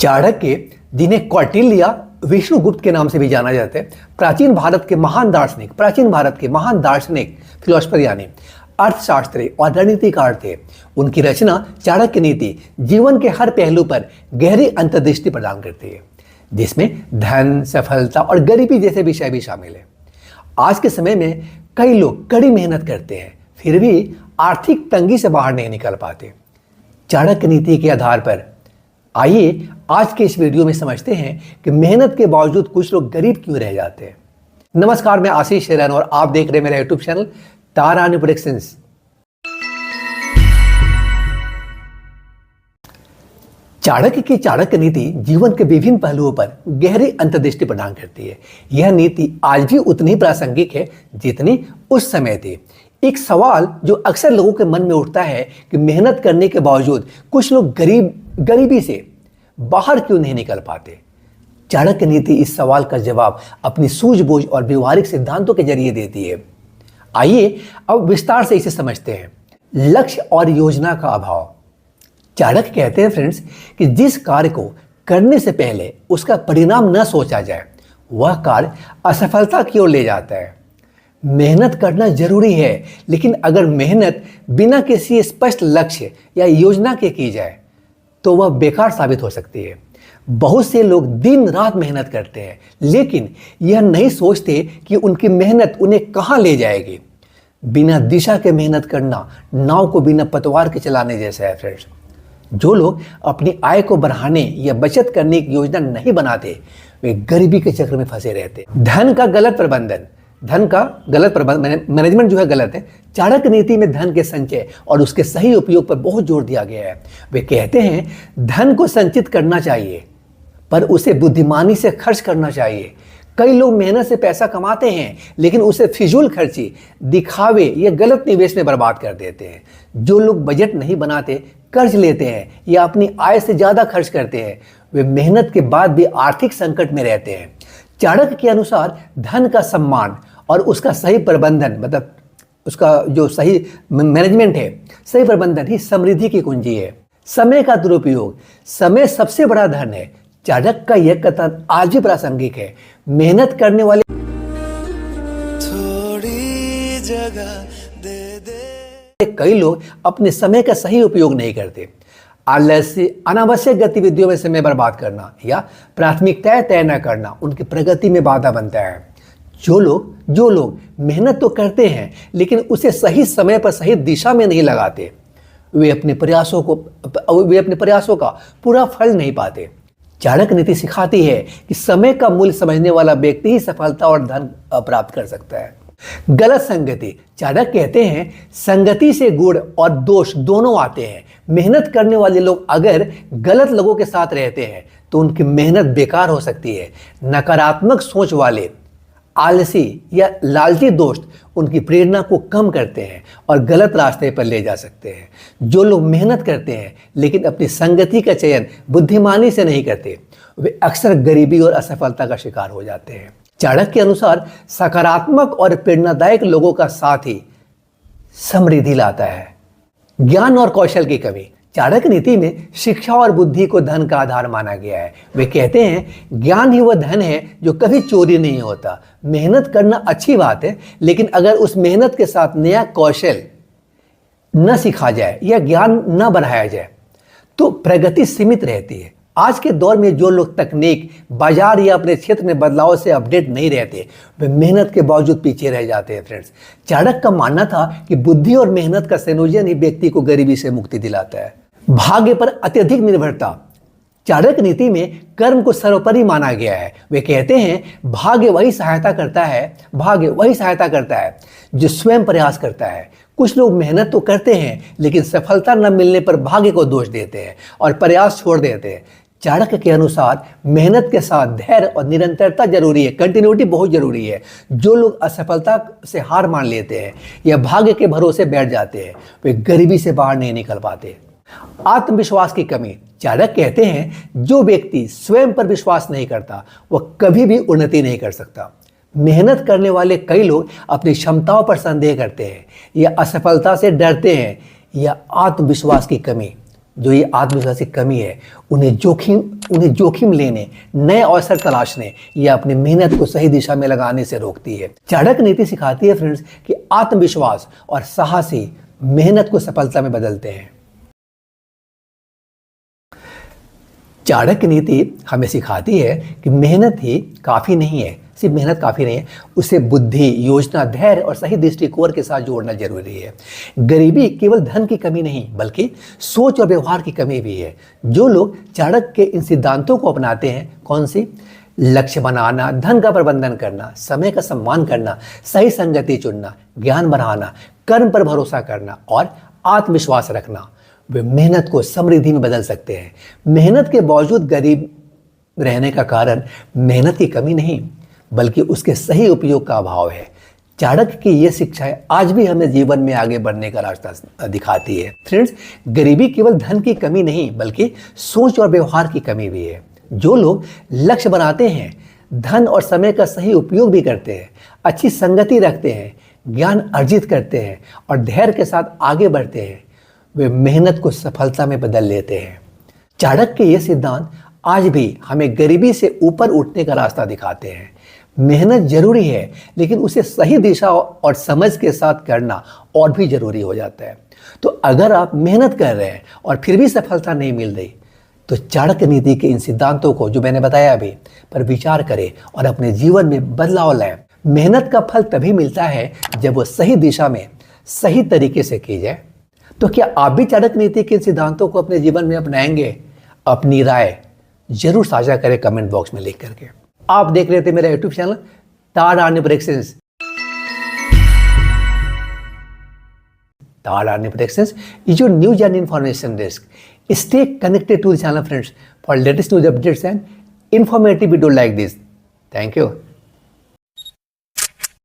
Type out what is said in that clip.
चाणक्य, जिन्हें कौटिल्य विष्णुगुप्त के नाम से भी जाना जाता है, प्राचीन भारत के महान दार्शनिक फिलोसफर यानी अर्थशास्त्री और रणनीतिकार थे। उनकी रचना चाणक्य नीति जीवन के हर पहलू पर गहरी अंतर्दृष्टि प्रदान करती है, जिसमें धन, सफलता और गरीबी जैसे विषय भी शामिल है। आज के समय में कई लोग कड़ी मेहनत करते हैं, फिर भी आर्थिक तंगी से बाहर नहीं निकल पाते। चाणक्य नीति के आधार पर आइए आज के इस वीडियो में समझते हैं कि मेहनत के बावजूद कुछ लोग गरीब क्यों रह जाते हैं। नमस्कार, मैं आशीष शेरन और आप देख रहे हैं मेरा यूट्यूब चैनल तारान्य प्रेडिक्शंस। चाणक्य की चाणक्य नीति जीवन के विभिन्न पहलुओं पर गहरी अंतर्दृष्टि प्रदान करती है। यह नीति आज भी उतनी ही प्रासंगिक है जितनी उस समय थी। एक सवाल जो अक्सर लोगों के मन में उठता है कि मेहनत करने के बावजूद कुछ लोग गरीबी से बाहर क्यों नहीं निकल पाते। चाणक्य नीति इस सवाल का जवाब अपनी सूझबूझ और व्यवहारिक सिद्धांतों के जरिए देती है। आइए अब विस्तार से इसे समझते हैं। लक्ष्य और योजना का अभाव। चाणक्य कहते हैं फ्रेंड्स कि जिस कार्य को करने से पहले उसका परिणाम न सोचा जाए वह कार्य असफलता की ओर ले जाता है। मेहनत करना जरूरी है, लेकिन अगर मेहनत बिना किसी स्पष्ट लक्ष्य या योजना के की जाए तो वह बेकार साबित हो सकती है। बहुत से लोग दिन रात मेहनत करते हैं, लेकिन यह नहीं सोचते कि उनकी मेहनत उन्हें कहाँ ले जाएगी। बिना दिशा के मेहनत करना नाव को बिना पतवार के चलाने जैसा है फ्रेंड्स। जो लोग अपनी आय को बढ़ाने या बचत करने की योजना नहीं बनाते वे गरीबी के चक्र में फंसे रहते। धन का गलत मैनेजमेंट जो है गलत है। चाणक्य नीति में धन के संचय और उसके सही उपयोग पर बहुत जोर दिया गया है। वे कहते हैं धन को संचित करना चाहिए पर उसे बुद्धिमानी से खर्च करना चाहिए। कई लोग मेहनत से पैसा कमाते हैं लेकिन उसे फिजूल खर्ची, दिखावे या गलत निवेश में बर्बाद कर देते हैं। जो लोग बजट नहीं बनाते, कर्ज लेते हैं या अपनी आय से ज़्यादा खर्च करते हैं, वे मेहनत के बाद भी आर्थिक संकट में रहते हैं। चाणक्य के अनुसार धन का सम्मान और उसका सही प्रबंधन, मतलब उसका जो सही मैनेजमेंट है, सही प्रबंधन ही समृद्धि की कुंजी है। समय का दुरुपयोग। समय सबसे बड़ा धन है। चाणक्य का यह कथन आज भी प्रासंगिक है। मेहनत करने वाले थोड़ी जगह दे दे। कई लोग अपने समय का सही उपयोग नहीं करते। आलस्य, अनावश्यक गतिविधियों में समय बर्बाद करना या प्राथमिकताएं तय न करना उनकी प्रगति में बाधा बनता है। जो लोग मेहनत तो करते हैं लेकिन उसे सही समय पर सही दिशा में नहीं लगाते, वे अपने प्रयासों का पूरा फल नहीं पाते। चाणक्य नीति सिखाती है कि समय का मूल्य समझने वाला व्यक्ति ही सफलता और धन प्राप्त कर सकता है। गलत संगति। चाणक्य कहते हैं संगति से गुण और दोष दोनों आते हैं। मेहनत करने वाले लोग अगर गलत लोगों के साथ रहते हैं तो उनकी मेहनत बेकार हो सकती है। नकारात्मक सोच वाले, आलसी या लालची दोस्त उनकी प्रेरणा को कम करते हैं और गलत रास्ते पर ले जा सकते हैं। जो लोग मेहनत करते हैं लेकिन अपनी संगति का चयन बुद्धिमानी से नहीं करते, वे अक्सर गरीबी और असफलता का शिकार हो जाते हैं। चाणक्य के अनुसार सकारात्मक और प्रेरणादायक लोगों का साथ ही समृद्धि लाता है। ज्ञान और कौशल की कमी। चाणक्य नीति में शिक्षा और बुद्धि को धन का आधार माना गया है। वे कहते हैं ज्ञान ही वह धन है जो कभी चोरी नहीं होता। मेहनत करना अच्छी बात है, लेकिन अगर उस मेहनत के साथ नया कौशल न सीखा जाए या ज्ञान न बढ़ाया जाए तो प्रगति सीमित रहती है। आज के दौर में जो लोग तकनीक, बाजार या अपने क्षेत्र में बदलाव से अपडेट नहीं रहते, वे मेहनत के बावजूद पीछे रह जाते हैं फ्रेंड्स। चाणक्य का मानना था कि बुद्धि और मेहनत का संयोजन ही व्यक्ति को गरीबी से मुक्ति दिलाता है। भाग्य पर अत्यधिक निर्भरता। चाणक्य नीति में कर्म को सर्वोपरि माना गया है। वे कहते हैं भाग्य वही सहायता करता है जो स्वयं प्रयास करता है। कुछ लोग मेहनत तो करते हैं लेकिन सफलता न मिलने पर भाग्य को दोष देते हैं और प्रयास छोड़ देते हैं। चाणक्य के अनुसार मेहनत के साथ धैर्य और निरंतरता जरूरी है, कंटिन्यूटी बहुत जरूरी है। जो लोग असफलता से हार मान लेते हैं या भाग्य के भरोसे बैठ जाते हैं, वे गरीबी से बाहर नहीं निकल पाते। आत्मविश्वास की कमी। चाणक्य कहते हैं जो व्यक्ति स्वयं पर विश्वास नहीं करता वह कभी भी उन्नति नहीं कर सकता। मेहनत करने वाले कई लोग अपनी क्षमताओं पर संदेह करते हैं या असफलता से डरते हैं या आत्मविश्वास की कमी जो ये आत्मविश्वास की कमी है, उन्हें जोखिम लेने, नए अवसर तलाशने या अपनी मेहनत को सही दिशा में लगाने से रोकती है। चाणक्य नीति सिखाती है फ्रेंड्स कि आत्मविश्वास और साहसी मेहनत को सफलता में बदलते हैं। चाणक्य नीति हमें सिखाती है कि मेहनत ही काफ़ी नहीं है, सिर्फ मेहनत काफ़ी नहीं है, उसे बुद्धि, योजना, धैर्य और सही दृष्टिकोण के साथ जोड़ना जरूरी है। गरीबी केवल धन की कमी नहीं बल्कि सोच और व्यवहार की कमी भी है। जो लोग चाणक्य के इन सिद्धांतों को अपनाते हैं, कौन सी? लक्ष्य बनाना, धन का प्रबंधन करना, समय का सम्मान करना, सही संगति चुनना, ज्ञान बढ़ाना, कर्म पर भरोसा करना और आत्मविश्वास रखना, वे मेहनत को समृद्धि में बदल सकते हैं। मेहनत के बावजूद गरीब रहने का कारण मेहनत की कमी नहीं बल्कि उसके सही उपयोग का अभाव है। चाणक्य की ये शिक्षाएं आज भी हमें जीवन में आगे बढ़ने का रास्ता दिखाती है। फ्रेंड्स, गरीबी केवल धन की कमी नहीं बल्कि सोच और व्यवहार की कमी भी है। जो लोग लक्ष्य बनाते हैं, धन और समय का सही उपयोग भी करते हैं, अच्छी संगति रखते हैं, ज्ञान अर्जित करते हैं और धैर्य के साथ आगे बढ़ते हैं, वे मेहनत को सफलता में बदल लेते हैं। चाणक्य के ये सिद्धांत आज भी हमें गरीबी से ऊपर उठने का रास्ता दिखाते हैं। मेहनत जरूरी है लेकिन उसे सही दिशा और समझ के साथ करना और भी जरूरी हो जाता है। तो अगर आप मेहनत कर रहे हैं और फिर भी सफलता नहीं मिल रही तो चाणक्य नीति के इन सिद्धांतों को जो मैंने बताया अभी पर विचार करें और अपने जीवन में बदलाव लाएं। मेहनत का फल तभी मिलता है जब वो सही दिशा में सही तरीके से की जाए। तो क्या आप भी चाणक्य नीति के सिद्धांतों को अपने जीवन में अपनाएंगे? अपनी राय जरूर साझा करें कमेंट बॉक्स में लिख करके। आप देख रहे थे मेरा यूट्यूब चैनल ताड़ आर्नी प्रेडिक्शंस। ताड़ Arnie predictions is your news and information desk. Stay connected to the channel friends for latest news updates and informative video like this. Thank you.